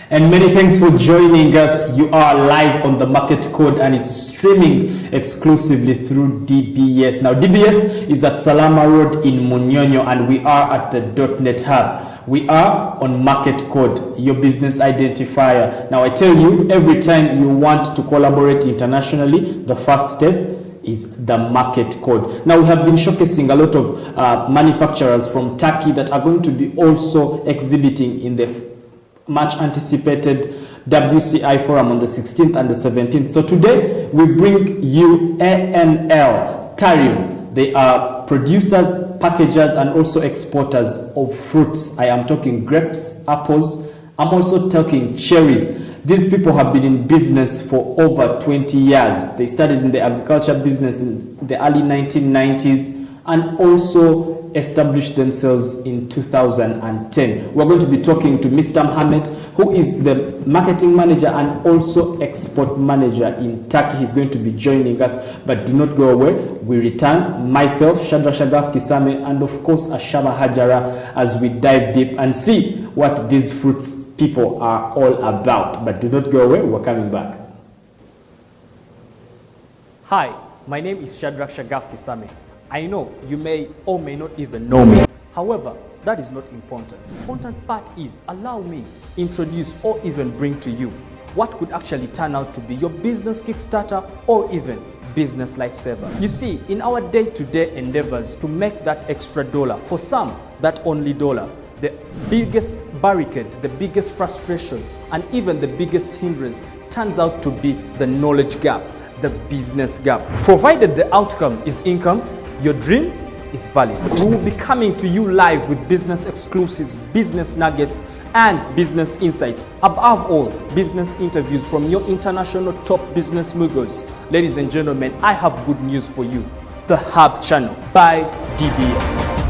And many thanks for joining us. You are live on the Market Code and it's streaming exclusively through DBS. Now, DBS is at Salama Road in Munyonyo and we are at the .NET Hub. We are on Market Code, your business identifier. Now, I tell you, every time you want to collaborate internationally, the first step is the Market Code. Now, we have been showcasing a lot of manufacturers from Turkey that are going to be also exhibiting in the much anticipated WCI forum on the 16th and the 17th. So today we bring you ANL Tarium. They are producers, packagers, and also exporters of fruits. I am talking grapes, apples. I'm also talking cherries. These people have been in business for over 20 years. They started in the agriculture business in the early 1990s and also established themselves in 2010. We're going to be talking to Mr. Mohammed, who is the marketing manager and also export manager in Turkey. He's going to be joining us, but do not go away. We return, myself, Shadrach Shagaf Kisame, and of course Ashaba Hajara, as we dive deep and see what these fruits people are all about. But do not go away, we're coming back. Hi, my name is Shadrach Shagaf Kisame. I know you may or may not even know me. However, that is not important. The important part is allow me introduce or even bring to you what could actually turn out to be your business kickstarter or even business lifesaver. You see, in our day-to-day endeavors to make that extra dollar, for some, that only dollar, the biggest barricade, the biggest frustration, and even the biggest hindrance turns out to be the knowledge gap, the business gap. Provided the outcome is income, your dream is valid. We will be coming to you live with business exclusives, business nuggets, and business insights. Above all, business interviews from your international top business moguls. Ladies and gentlemen, I have good news for you. The Hub Channel by DBS.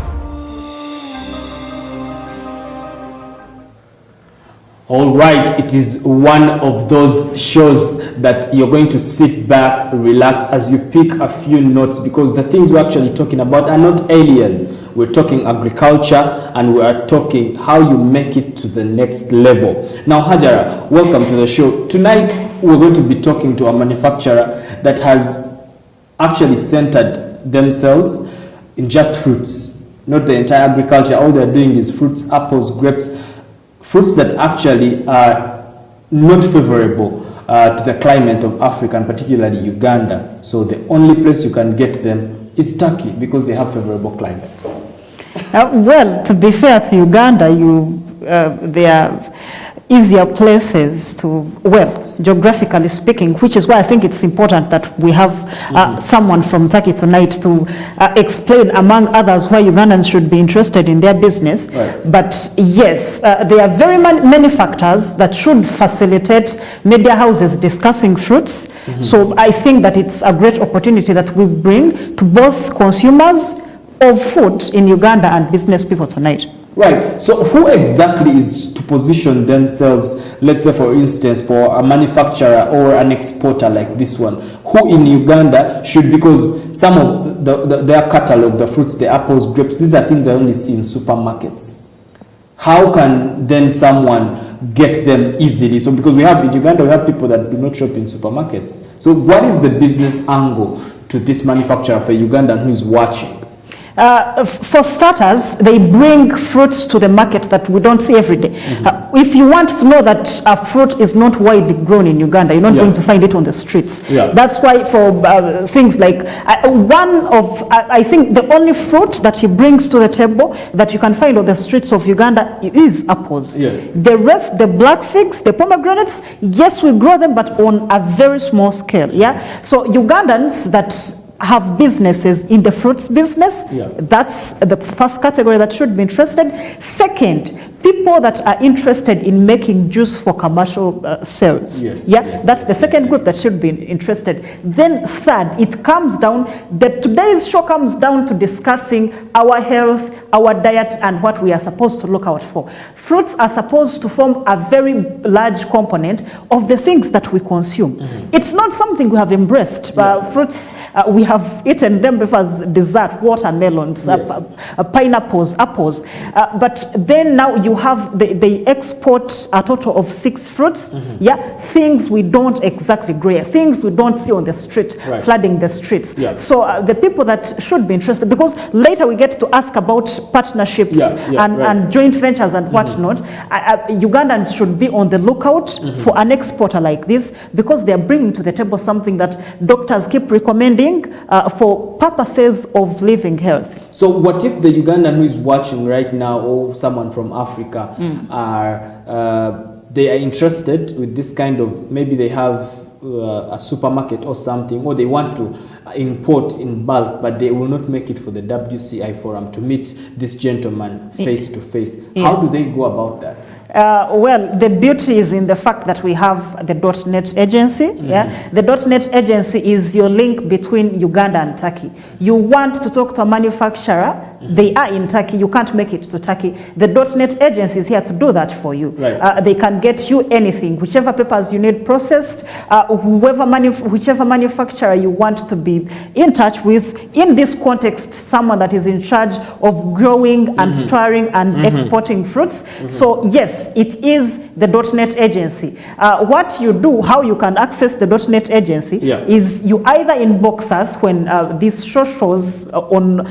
All right, it is one of those shows that you're going to sit back, relax as you pick a few notes, because the things we're actually talking about are not alien. We're talking agriculture and we are talking how you make it to the next level. Now, Hajara, welcome to the show. Tonight, we're going to be talking to a manufacturer that has actually centered themselves in just fruits, not the entire agriculture. All they're doing is fruits, apples, grapes, fruits that actually are not favorable to the climate of Africa, and particularly Uganda. So the only place you can get them is Turkey because they have favorable climate. Well, to be fair to Uganda, there are easier places to, well, geographically speaking, which is why I think it's important that we have someone from Turkey tonight to explain, among others, why Ugandans should be interested in their business. Right. But yes, there are very many factors that should facilitate media houses discussing fruits. So I think that it's a great opportunity that we bring to both consumers of food in Uganda and business people tonight. Right. So who exactly is to position themselves, let's say for instance, for a manufacturer or an exporter like this one, who in Uganda should, because some of their catalog, the fruits, the apples, grapes, these are things I only see in supermarkets. How can then someone get them easily? So because we have in Uganda, we have people that do not shop in supermarkets. So what is the business angle to this manufacturer for Ugandan who is watching? For starters, they bring fruits to the market that we don't see every day. If you want to know that a fruit is not widely grown in Uganda, you're not going to find it on the streets. That's why for things like, I think the only fruit that he brings to the table that you can find on the streets of Uganda is apples. Yes. The rest, the black figs, the pomegranates, yes, we grow them, but on a very small scale. Yeah. So Ugandans that have businesses in the fruits business, that's the first category that should be interested. Second, people that are interested in making juice for commercial sales. That's the second group that should be interested. Then third, it comes down, today's show comes down to discussing our health, our diet and what we are supposed to look out for. Fruits are supposed to form a very large component of the things that we consume. It's not something we have embraced. Fruits, we have eaten them before as dessert, watermelons, pineapples, apples. But then now you have, they export a total of 6 fruits. Things we don't exactly grow, things we don't see on the street, flooding the streets. So the people that should be interested, because later we get to ask about partnerships and joint ventures and whatnot. Ugandans should be on the lookout for an exporter like this, because they are bringing to the table something that doctors keep recommending for purposes of living health. So what if the Ugandan who is watching right now, or someone from Africa, they are interested with this kind of, maybe they have a supermarket or something, or they want to import in bulk, but they will not make it for the WCI forum to meet this gentleman face to face. How do they go about that? Well, the beauty is in the fact that we have the .NET agency. The .NET agency is your link between Uganda and Turkey. You want to talk to a manufacturer, they are in Turkey, you can't make it to Turkey. The .NET agency is here to do that for you. They can get you anything, whichever papers you need processed, whichever manufacturer you want to be in touch with. In this context, someone that is in charge of growing and storing and exporting fruits. So yes, it is the .NET agency. What you do, how you can access the .NET agency is you either inbox us when this show shows on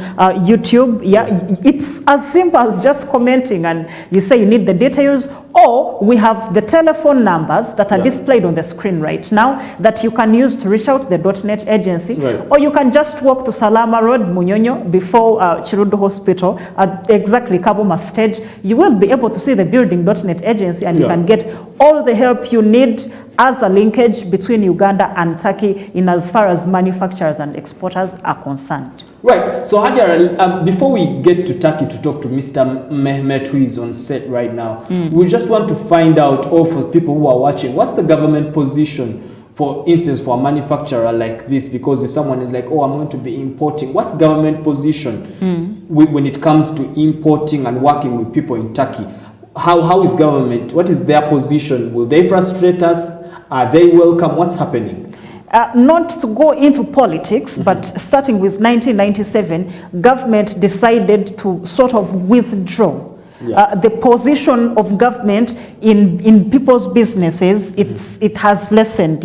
YouTube. It's as simple as just commenting and you say you need the details, or we have the telephone numbers that are displayed on the screen right now that you can use to reach out to the .NET agency, or you can just walk to Salama Road, Munyonyo, before Chirudu Hospital, at exactly Kabuma stage. You will be able to see the building .NET agency, and you can get all the help you need as a linkage between Uganda and Turkey in as far as manufacturers and exporters are concerned. Right. So Hajar, before we get to Turkey to talk to Mr. Mehmet, who is on set right now, we just want to find out, or for people who are watching, what's the government position, for instance, for a manufacturer like this? Because if someone is like, oh, I'm going to be importing, what's government position when it comes to importing and working with people in Turkey? How is government, what is their position? Will they frustrate us? Are they welcome? What's happening? Not to go into politics, but starting with 1997, government decided to sort of withdraw. The position of government in people's businesses, it has lessened.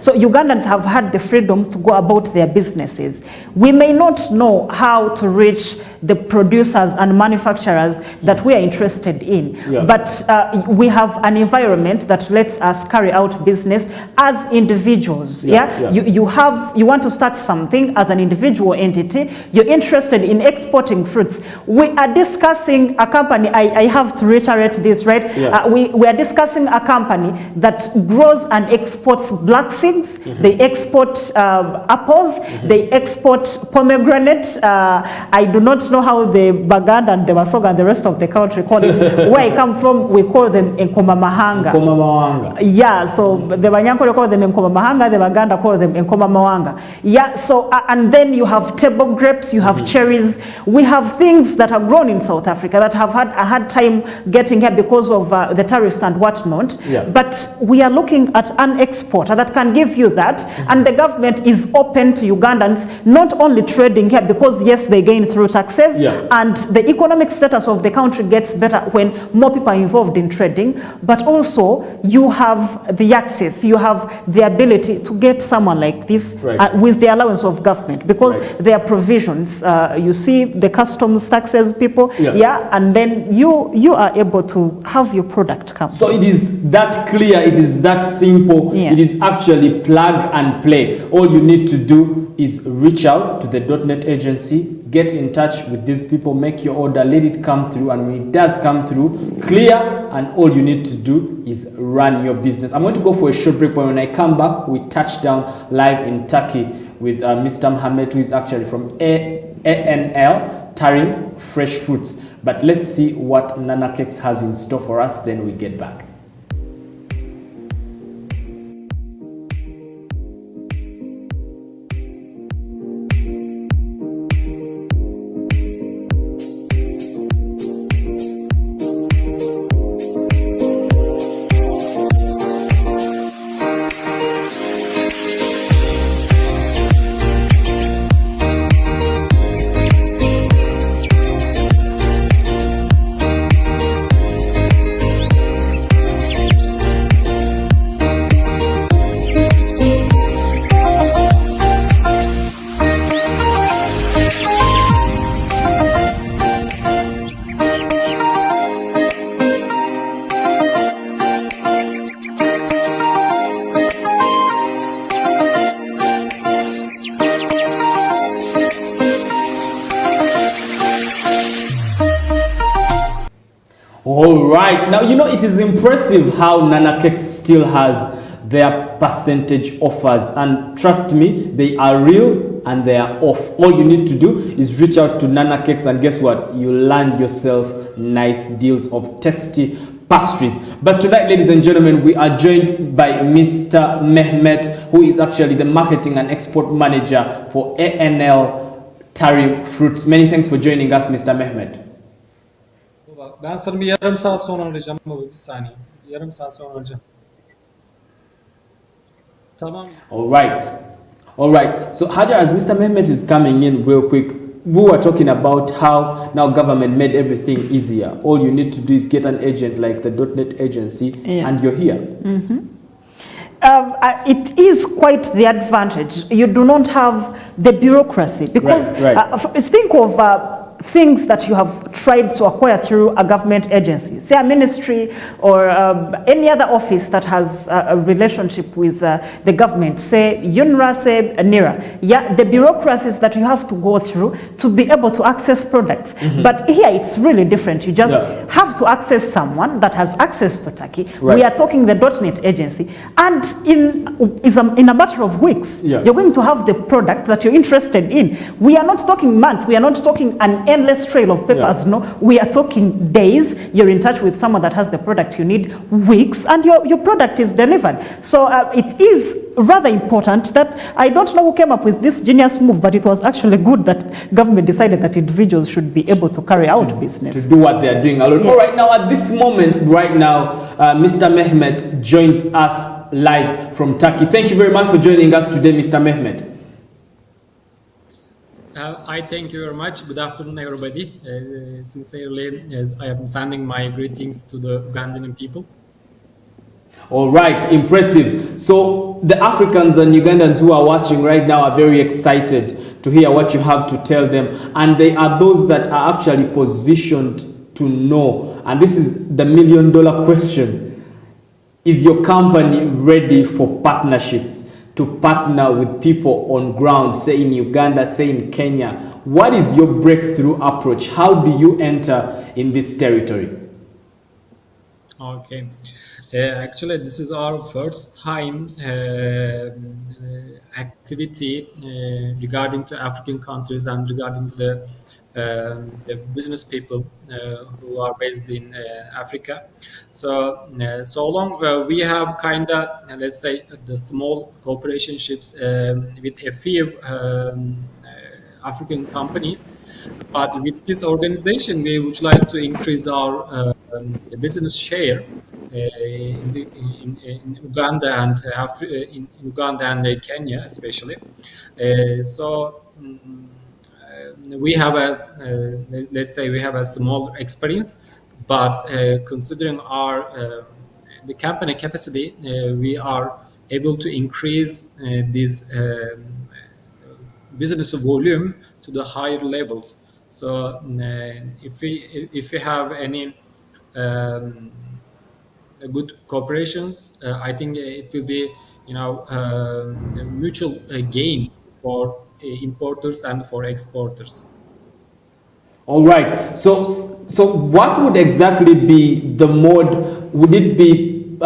So Ugandans have had the freedom to go about their businesses. We may not know how to reach the producers and manufacturers that we are interested in, but we have an environment that lets us carry out business as individuals. You want to start something as an individual entity, you're interested in exporting fruits. We are discussing a company, I have to reiterate this, right? We are discussing a company that grows and exports black figs, they export apples, they export pomegranate. I do not know how the Baganda and the Masoga and the rest of the country call it. Where I come from, we call them Enkoma Mahanga. So the Banyankole call them Enkoma Mahanga, the Baganda call them Enkoma Mawanga. So and then you have table grapes, you have cherries. We have things that are grown in South Africa that have had a hard time getting here because of the tariffs and whatnot. But we are looking at an exporter that can give you that, and the government is open to Ugandans not only trading here, because yes, they gain through taxes, and the economic status of the country gets better when more people are involved in trading, but also you have the access, you have the ability to get someone like this with the allowance of government, because there are provisions. You see the customs taxes people, and then you are able to have your product come. So it is that clear, it is that simple, it is actually plug and play. All you need to do is reach out to the .NET agency, get in touch with these people, make your order, let it come through, and when it does come through, clear, and all you need to do is run your business. I'm going to go for a short break, but when I come back, we touch down live in Turkey with Mr. Mohammed, who is actually from ANL, Tarim Fresh Fruits. But let's see what Nana Cakes has in store for us, then we get back. All right. Now, it is impressive how Nanacake still has their percentage offers. And trust me, they are real and they are off. All you need to do is reach out to Nanacakes, and guess what? You land yourself nice deals of tasty pastries. But tonight, ladies and gentlemen, we are joined by Mr. Mehmet, who is actually the marketing and export manager for ANL Tarim Fruits. Many thanks for joining us, Mr. Mehmet. Ben sana bir yarım saat sonra arayacağım baba, bir saniye. Yarım saat sonra arayacağım. Tamam. All right. All right. So Hajar, as Mr. Mehmet is coming in real quick, we were talking about how now government made everything easier. All you need to do is get an agent like the .NET agency, and you're here. It is quite the advantage. You do not have the bureaucracy because think of things that you have tried to acquire through a government agency, say a ministry or any other office that has a relationship with the government, say UNRWA, say NIRA. Yeah, the bureaucracies that you have to go through to be able to access products. But here it's really different. You just have to access someone that has access to Turkey. We are talking the .NET agency, and in a matter of weeks, you're going to have the product that you're interested in. We are not talking months. We are not talking an endless trail of papers. No, we are talking days. You're in touch with someone that has the product you need, weeks, and your product is delivered. So it is rather important that, I don't know who came up with this genius move, but it was actually good that government decided that individuals should be able to carry out business. To do what they are doing alone. All right, now at this moment, Mr. Mehmet joins us live from Turkey. Thank you very much for joining us today, Mr. Mehmet. I thank you very much. Good afternoon, everybody. Sincerely, as I am sending my greetings to the Ugandan people. All right, impressive. So the Africans and Ugandans who are watching right now are very excited to hear what you have to tell them. And they are those that are actually positioned to know. And this is the $1 million question. Is your company ready for partnerships? To partner with people on ground, say in Uganda, say in Kenya? What is your breakthrough approach? How do you enter in this territory? Okay. Actually, this is our first time activity regarding to African countries and regarding to the business people who are based in Africa. So so long we have kind of, let's say, the small cooperationships with a few African companies, but with this organization we would like to increase our business share in Uganda and in Uganda and Kenya especially. So we have let's say we have a small experience, but considering our the company capacity, we are able to increase this business volume to the higher levels. So if we have any good cooperations, I think it will be a mutual gain for importers and for exporters. All right. So what would exactly be the mode? Would it be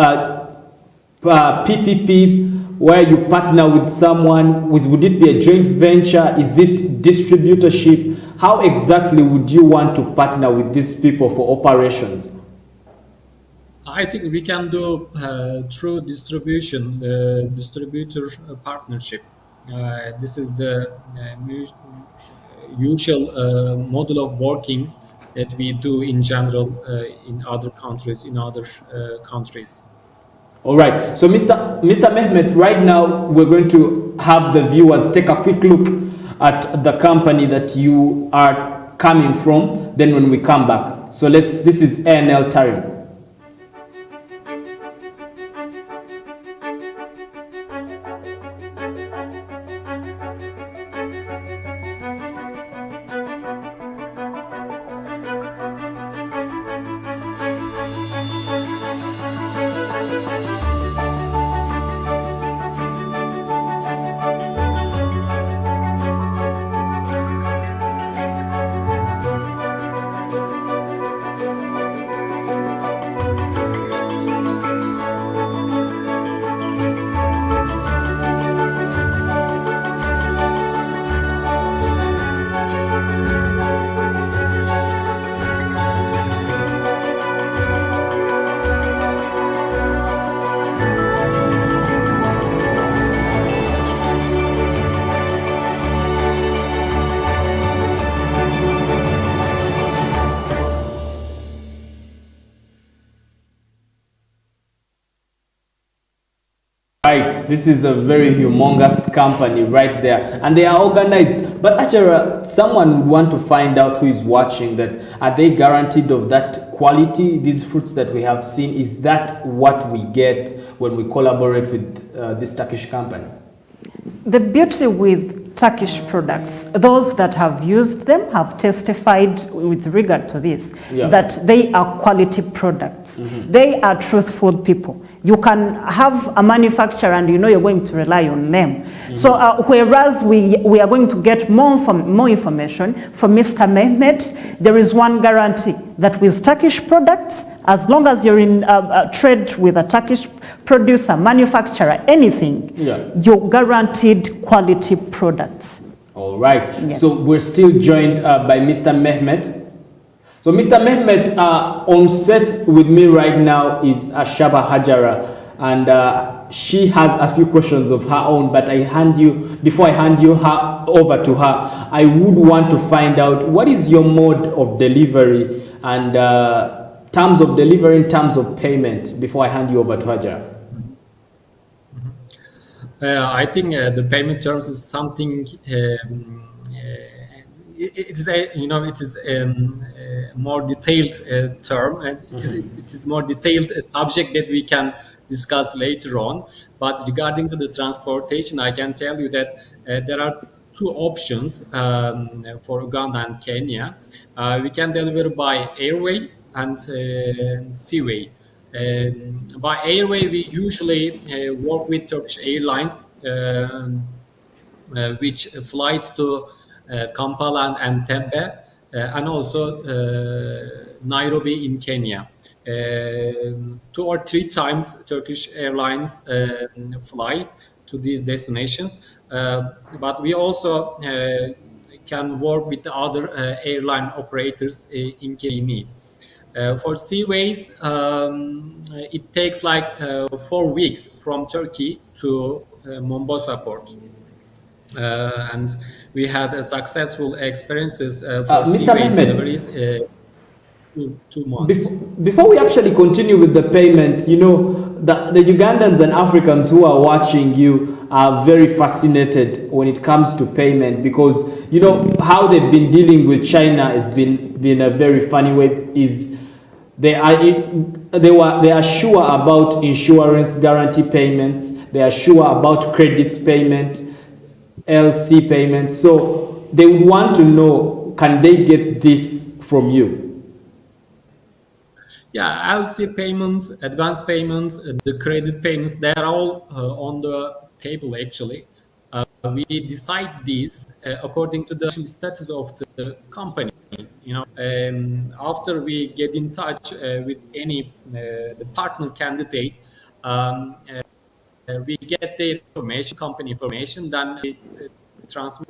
PPP, where you partner with someone? Would it be a joint venture? Is it distributorship? How exactly would you want to partner with these people for operations? I think we can do through distribution, distributor partnership. This is the usual model of working that we do in general in other countries, All right. So Mr. Mehmet, right now we're going to have the viewers take a quick look at the company that you are coming from. Then when we come back, so this is ANL Tarim. Right, this is a very humongous company right there, and they are organized. But actually, someone would want to find out who is watching that. Are they guaranteed of that quality? These fruits that we have seen, is that what we get when we collaborate with this Turkish company? The beauty with Turkish products, those that have used them have testified with regard to this, that they are quality products. They are truthful people. You can have a manufacturer and you know you're going to rely on them. So whereas we are going to get more information from Mr. Mehmet, there is one guarantee that with Turkish products, as long as you're in trade with a Turkish producer, manufacturer, anything, you're guaranteed quality products. All right. Yes. So we're still joined by Mr. Mehmet. So Mr. Mehmet, on set with me right now is Ashaba Hajara, and she has a few questions of her own, but before I hand you over to her, I would want to find out what is your mode of delivery and terms of delivery, in terms of payment, before I hand you over to Hajara. I think the payment terms is something. It is a more detailed term, and it is more detailed subject that we can discuss later on. But regarding to the transportation, I can tell you that there are two options for Uganda and Kenya. We can deliver by airway and seaway. By airway, we usually work with Turkish Airlines, which flies to Kampala and Tempe, and also Nairobi in Kenya. 2 or 3 times Turkish Airlines fly to these destinations, but we also can work with the other airline operators in Kenya. For seaways, it takes like 4 weeks from Turkey to Mombasa port. And we had successful experiences for seaway deliveries. 2 months. Before we actually continue with the payment, you know, the Ugandans and Africans who are watching you are very fascinated when it comes to payment, because you know how they've been dealing with China has been a very funny way. Is they are sure about insurance guarantee payments, they are sure about credit payment, LC payments, so they would want to know, can they get this from you? Yeah, LC payments, advance payments, the credit payments, they are all on the table actually. We decide this according to the status of the companies. You know, after we get in touch with any the partner candidate, we get the information, company information, then we transmit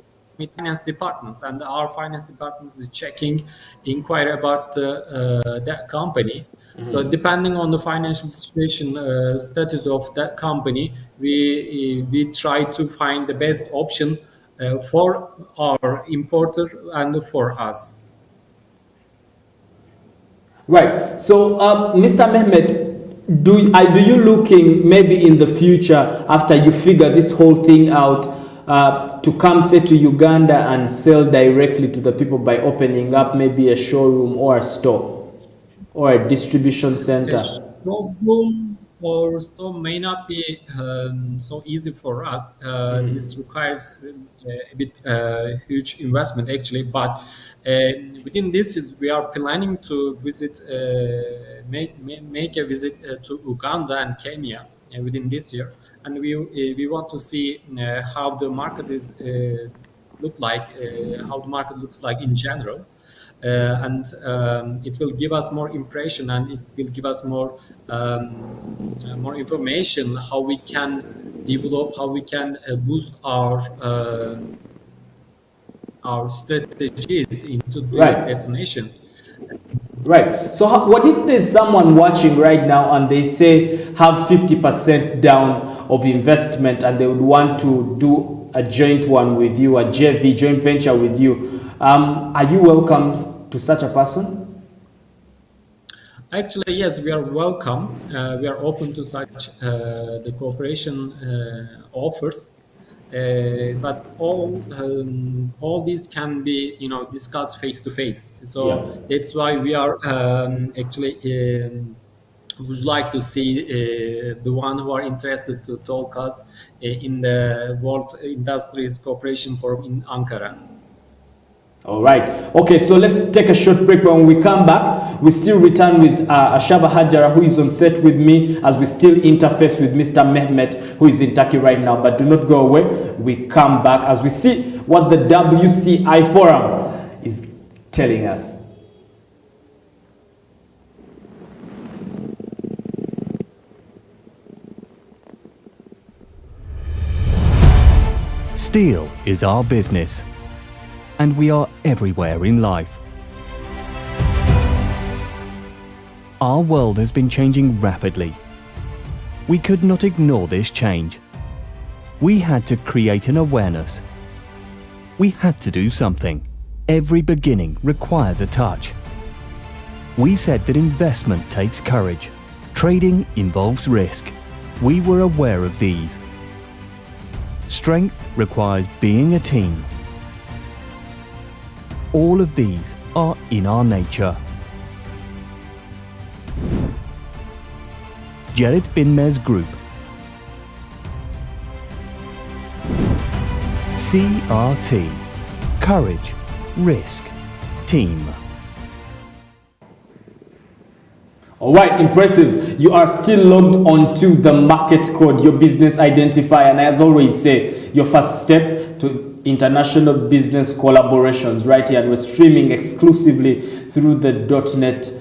finance departments, and our finance department is checking, inquire about that company. So depending on the financial situation, status of that company, we try to find the best option for our importer and for us. Right. So, Mr. Mehmet, do you looking maybe in the future, after you figure this whole thing out, to come say to Uganda and sell directly to the people by opening up maybe a showroom or a store or a distribution center? Showroom or store may not be so easy for us. This requires a bit huge investment actually, but within this we are planning to visit, make a visit to Uganda and Kenya within this year, and we want to see how the market is look like, how the market looks like in general. And it will give us more impression, and it will give us more information how we can develop, how we can boost our strategies into these destinations. Right. So what if there's someone watching right now and they say have 50% down of investment and they would want to do a joint one with you, a JV, joint venture with you? Are you welcome to such a person? Actually, yes, we are welcome. We are open to such the cooperation offers, but all these can be discussed face to face. Yeah. So that's why we are actually would like to see the one who are interested to talk us in the World Industries Cooperation Forum in Ankara. All right. Okay, so let's take a short break. When we come back, we still return with Ashaba Hajara, who is on set with me, as we still interface with Mr. Mehmet, who is in Turkey right now. But do not go away. We come back as we see what the WCI Forum is telling us. Steel is our business, and we are everywhere in life. Our world has been changing rapidly. We could not ignore this change. We had to create an awareness. We had to do something. Every beginning requires a touch. We said that investment takes courage. Trading involves risk. We were aware of these. Strength requires being a team. All of these are in our nature. Gerrit Binmez Group. CRT. Courage, risk, team. All right, impressive. You are still logged onto the market code, your business identifier, and as always say, your first step to international business collaborations right here, and we're streaming exclusively through the .NET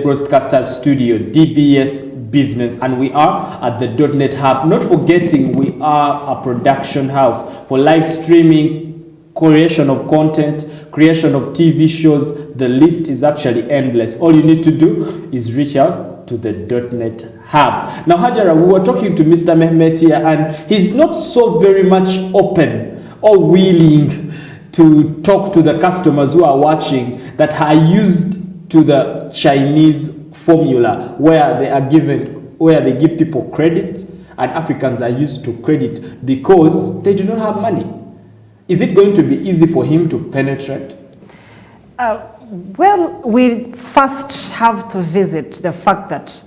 Broadcaster Studio, DBS Business, and we are at the .NET Hub. Not forgetting, we are a production house for live streaming, creation of content, creation of TV shows. The list is actually endless. All you need to do is reach out to the .NET Hub. Now, Hajara, we were talking to Mr. Mehmet here, and he's not so very much open or willing to talk to the customers who are watching that are used to the Chinese formula where they give people credit, and Africans are used to credit because they do not have money. Is it going to be easy for him to penetrate? Well, we first have to visit the fact that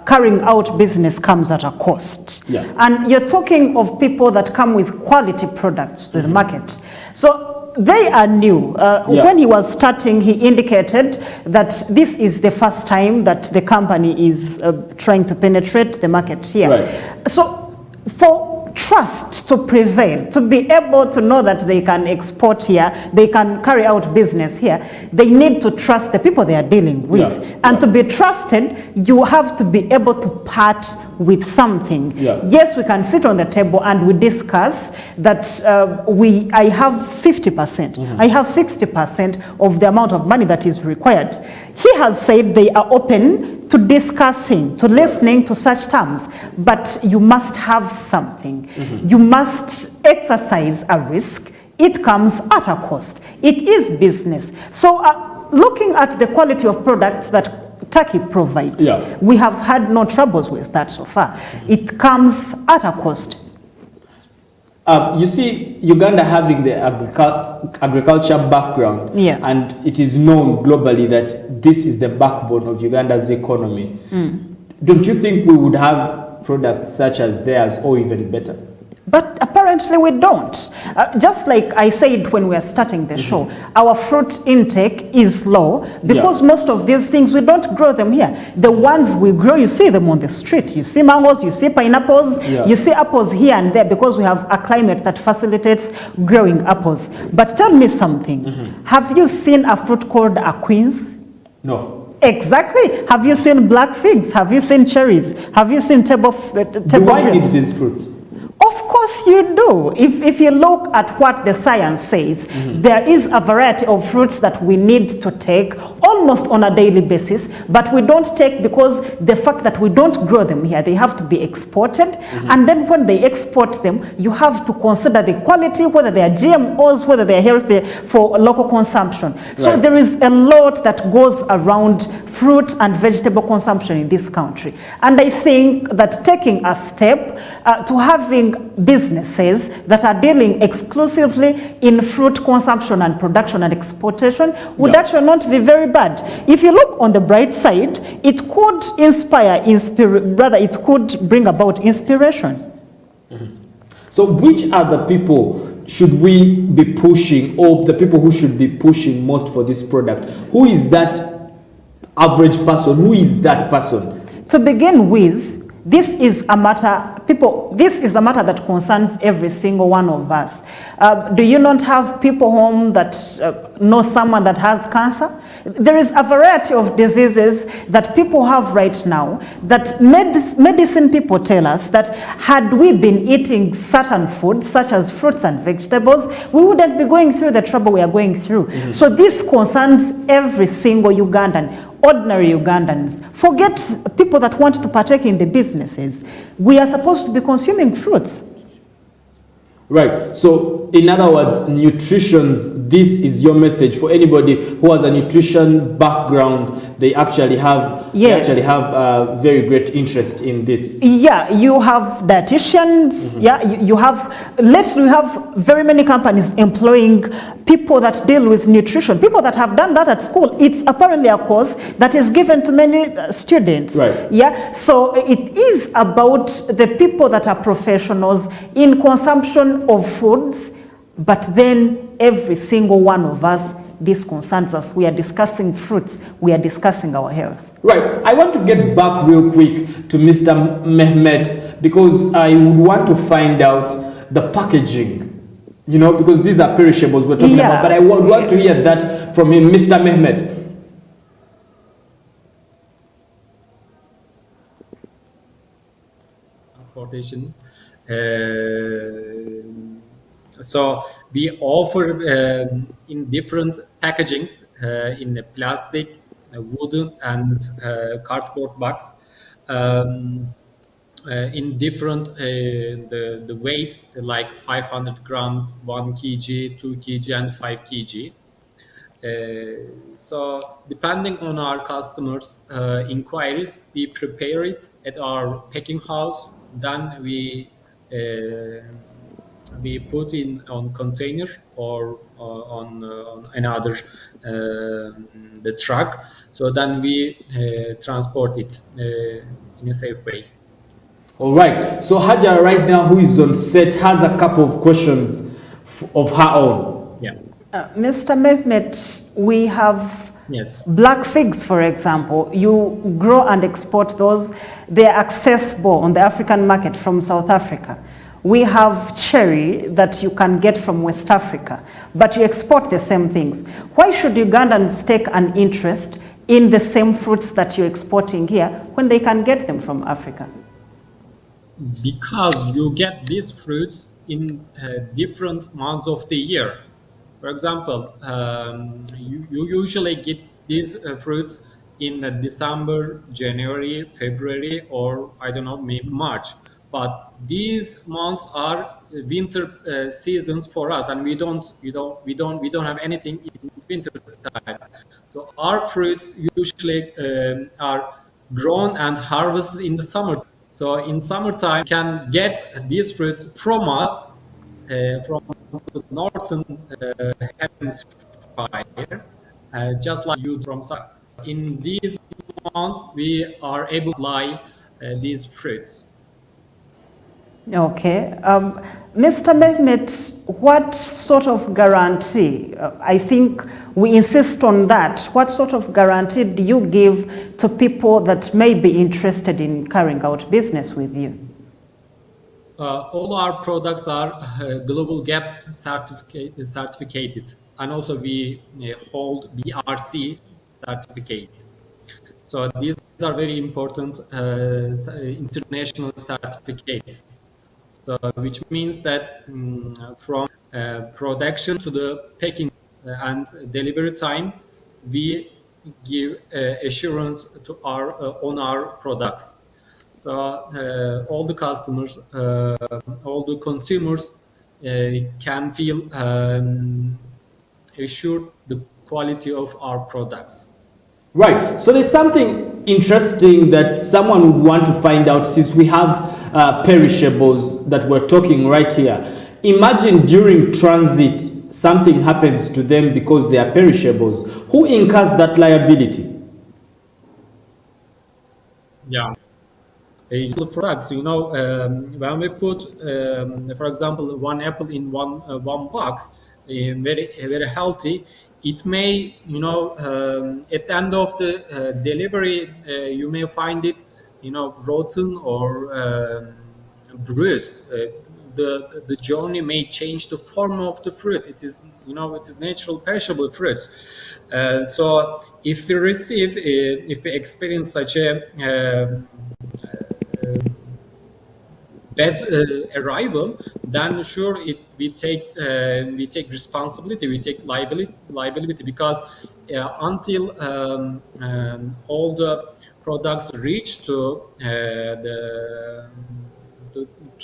carrying out business comes at a cost. Yeah. And you're talking of people that come with quality products to the market. So they are new. When he was starting, he indicated that this is the first time that the company is trying to penetrate the market here. Right. So for trust to prevail, to be able to know that they can export here, they can carry out business here, they need to trust the people they are dealing with. Yeah. And to be trusted, you have to be able to part with something. Yeah. Yes, we can sit on the table and we discuss that I have 50%, I have 60% of the amount of money that is required. He has said they are open to discussing, to listening to such terms, but you must have something. You must exercise a risk. It comes at a cost. It is business. So looking at the quality of products that Turkey provides, we have had no troubles with that so far. It comes at a cost. You see, Uganda having the agriculture background, and it is known globally that this is the backbone of Uganda's economy. Don't you think we would have products such as theirs or even better? But apparently we don't. Just like I said when we were starting the show, our fruit intake is low because most of these things, we don't grow them here. The ones we grow, you see them on the street. You see mangoes, you see pineapples, you see apples here and there because we have a climate that facilitates growing apples. But tell me something. Have you seen a fruit called a quince? No. Exactly. Have you seen black figs? Have you seen cherries? Have you seen table Do I need these fruits? Of course course you do. If you look at what the science says, there is a variety of fruits that we need to take almost on a daily basis, but we don't take because the fact that we don't grow them here, they have to be exported. And then when they export them, you have to consider the quality, whether they are GMOs, whether they are healthy for local consumption. So there is a lot that goes around fruit and vegetable consumption in this country. And I think that taking a step to having businesses that are dealing exclusively in fruit consumption and production and exportation would actually not be very bad. If you look on the bright side, it could rather it could bring about inspiration. So which are the people should we be pushing, or the people who should be pushing most for this product? Who is that average person? Who is that person? To begin with, this is a matter that concerns every single one of us. Do you not have people home that know someone that has cancer? There is a variety of diseases that people have right now that medicine people tell us that had we been eating certain foods, such as fruits and vegetables, we wouldn't be going through the trouble we are going through. So this concerns every single Ugandan. Ordinary Ugandans. Forget people that want to partake in the businesses. We are supposed to be consuming fruits. Right. So, in other words, this is your message for anybody who has a nutrition background. They actually have, very great interest in this. Yeah, you have dietitians. Yeah, you have very many companies employing people that deal with nutrition, people that have done that at school. It's apparently a course that is given to many students. Right. Yeah, so it is about the people that are professionals in consumption of foods, but then every single one of us, this concerns us. We are discussing fruits, we are discussing our health. Right. I want to get back real quick to Mr. Mehmet, because I would want to find out the packaging. You know, because these are perishables we're talking about, but I would want to hear that from him, Mr. Mehmet. Transportation. So we offer in different packagings in plastic, wooden, and cardboard box. In different the weights, like 500 grams, 1 kg, 2 kg, and 5 kg. So depending on our customers' inquiries, we prepare it at our packing house. Then we put in on container or on another the truck. So then we transport it in a safe way. All right. So Hajar right now, who is on set, has a couple of questions of her own. Yeah. Mr. Mehmet, we have Yes. black figs, for example. You grow and export those. They are accessible on the African market from South Africa. We have cherry that you can get from West Africa, but you export the same things. Why should Ugandans take an interest in the same fruits that you're exporting here when they can get them from Africa? Because you get these fruits in different months of the year. For example, you usually get these fruits in December, January, February, or I don't know, maybe March. But these months are winter seasons for us, and we don't have anything in winter time. So our fruits usually are grown and harvested in the summer. So in summertime, you can get these fruits from us, from the northern hemisphere, just like you from south. In these months, we are able to buy these fruits. Okay. Mr. Mehmet, what sort of guarantee, I think we insist on that, what sort of guarantee do you give to people that may be interested in carrying out business with you? All our products are Global GAP certificated, and also we hold BRC certificate. So these are very important international certificates. So, which means that from production to the packing and delivery time, we give assurance to our on our products. So all the customers, all the consumers can feel assured the quality of our products. Right. So there's something interesting that someone would want to find out, since we have perishables that we're talking right here. Imagine during transit something happens to them because they are perishables. Who incurs that liability? Yeah. Products, when we put, for example, one apple in one box, very healthy, it may, at the end of the delivery, you may find it, rotten or bruised. The journey may change the form of the fruit. It is, it is natural perishable fruit. So if we experience such a bad arrival, then sure we take responsibility, we take liability, because until all the products reach to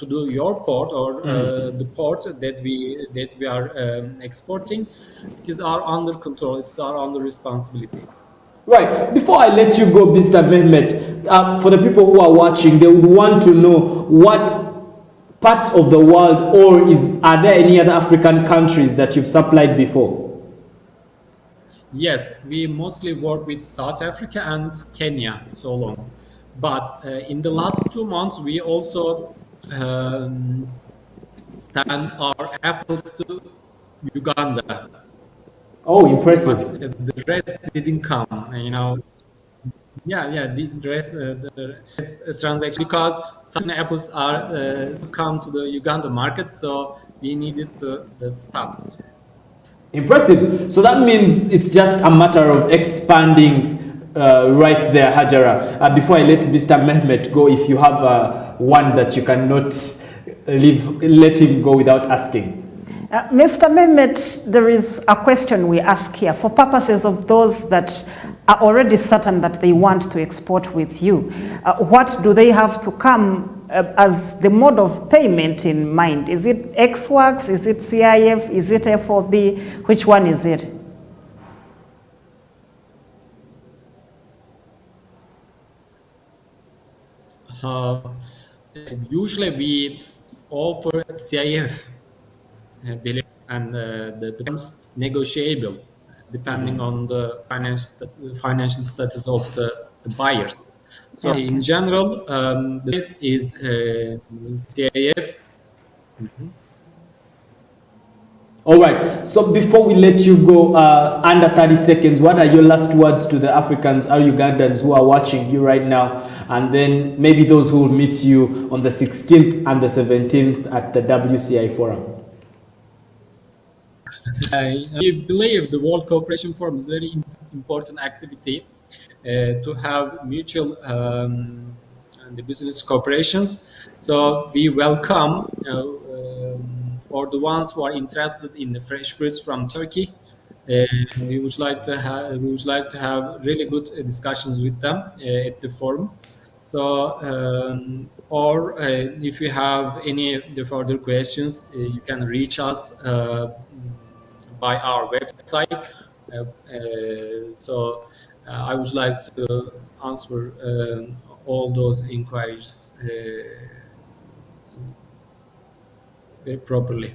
your port, or the port that we are exporting, it is our under control, it's our under responsibility. Right. Before I let you go, Mr. Mehmet, for the people who are watching, they would want to know what parts of the world, or are there any other African countries that you've supplied before? Yes, we mostly work with South Africa and Kenya so long. But in the last 2 months, we also send our apples to Uganda. Oh, impressive. But the rest didn't come, Yeah, the rest transaction, because some apples are come to the Uganda market, so we needed to stop. Impressive. So that means it's just a matter of expanding right there, Hajara. Before I let Mr. Mehmet go, if you have one that you cannot let him go without asking. Mr. Mehmet, there is a question we ask here for purposes of those that are already certain that they want to export with you. What do they have to come as the mode of payment in mind? Is it X-Works? Is it CIF? Is it FOB? Which one is it? Usually we offer CIF. And the terms negotiable depending on the financial status of the buyers. So in general, the is CIF. All right. So before we let you go, under 30 seconds, what are your last words to the Africans or Ugandans who are watching you right now, and then maybe those who will meet you on the 16th and the 17th at the WCI Forum? I believe the World Cooperation Forum is a very important activity to have mutual the business cooperations. So we welcome for the ones who are interested in the fresh fruits from Turkey. We would like to have really good discussions with them at the forum. So, or if you have any further questions, you can reach us by our website. So I would like to answer all those inquiries very properly.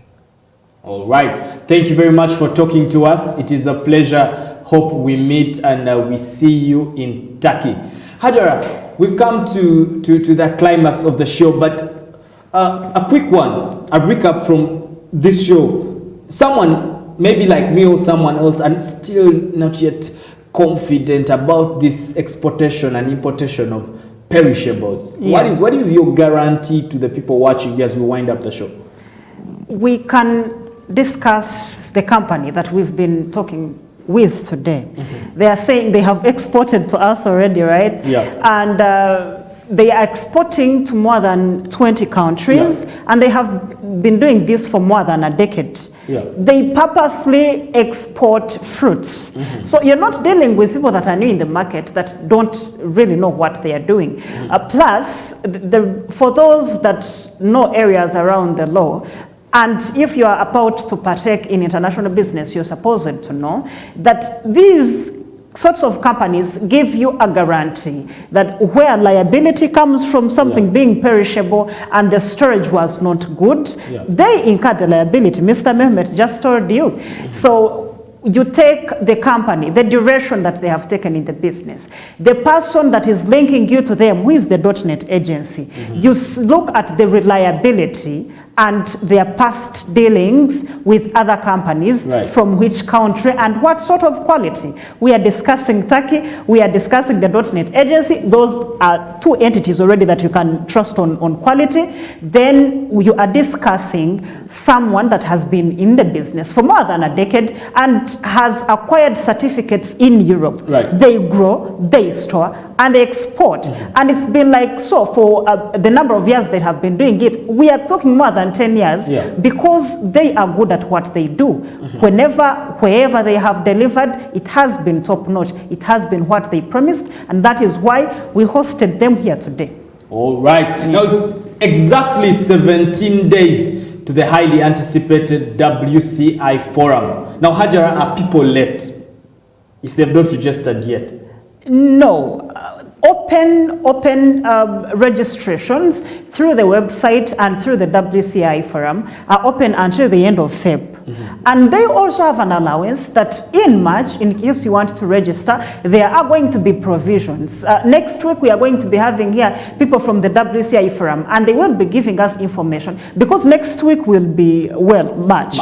All right. Thank you very much for talking to us. It is a pleasure. Hope we meet and we see you in Turkey. Hajara, we've come to the climax of the show, but a quick one, a recap from this show. Someone, maybe like me or someone else, and still not yet confident about this exportation and importation of perishables. Yeah. What is your guarantee to the people watching as we wind up the show? We can discuss the company that we've been talking with today. Mm-hmm. They are saying they have exported to us already, right? Yeah. And they are exporting to more than 20 countries, and they have been doing this for more than a decade. They purposely export fruits. So you're not dealing with people that are new in the market that don't really know what they are doing. Plus, for those that know areas around the law, and if you are about to partake in international business, you're supposed to know that these sorts of companies give you a guarantee that where liability comes from something being perishable and the storage was not good, they incur the liability. Mr. Mehmet just told you. So you take the company, the duration that they have taken in the business, the person that is linking you to them, who is the .NET agency. You look at the reliability and their past dealings with other companies, from which country and what sort of quality. We are discussing Turkey, we are discussing the .NET agency. Those are two entities already that you can trust on quality. Then you are discussing someone that has been in the business for more than a decade and has acquired certificates in Europe. They grow, they store, and they export. And it's been like so for the number of years they have been doing it. We are talking more than 10 years because they are good at what they do. Wherever they have delivered, it has been top notch. It has been what they promised, and that is why we hosted them here today. All right. Now it's exactly 17 days to the highly anticipated WCI forum. Now, Hajara, are people late if they've not registered yet? No. Open registrations through the website and through the WCI forum are open until the end of Feb. And they also have an allowance that in March, in case you want to register, there are going to be provisions. Next week, we are going to be having here people from the WCI forum, and they will be giving us information because next week will be, March.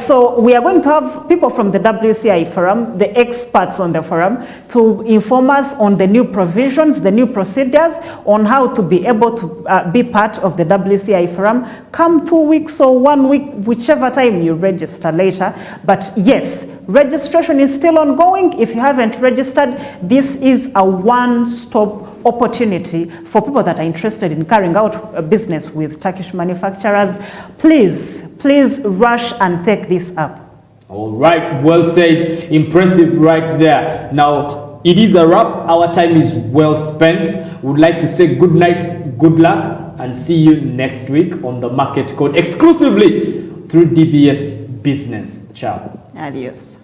So we are going to have people from the WCI forum, the experts on the forum, to inform us on the new provisions, the new procedures, on how to be able to be part of the WCI forum. Come 2 weeks or 1 week, whichever time you register later. But yes, registration is still ongoing. If you haven't registered, this is a one-stop opportunity for people that are interested in carrying out a business with Turkish manufacturers. Please rush and take this up. All right, well said, impressive right there. Now, it is a wrap. Our time is well spent. We would like to say good night, good luck, and see you next week on the Market Code exclusively through DBS Business. Ciao. Adios.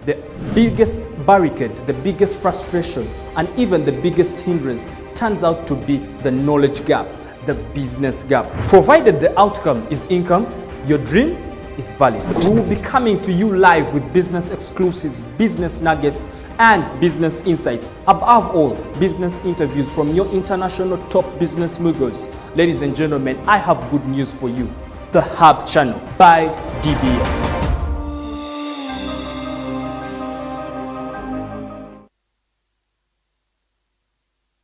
The biggest barricade, the biggest frustration, and even the biggest hindrance turns out to be the knowledge gap, the business gap. Provided the outcome is income, your dream is valid. We will be coming to you live with business exclusives, business nuggets, and business insights. Above all, business interviews from your international top business moguls. Ladies and gentlemen, I have good news for you. The Hub Channel by DBS.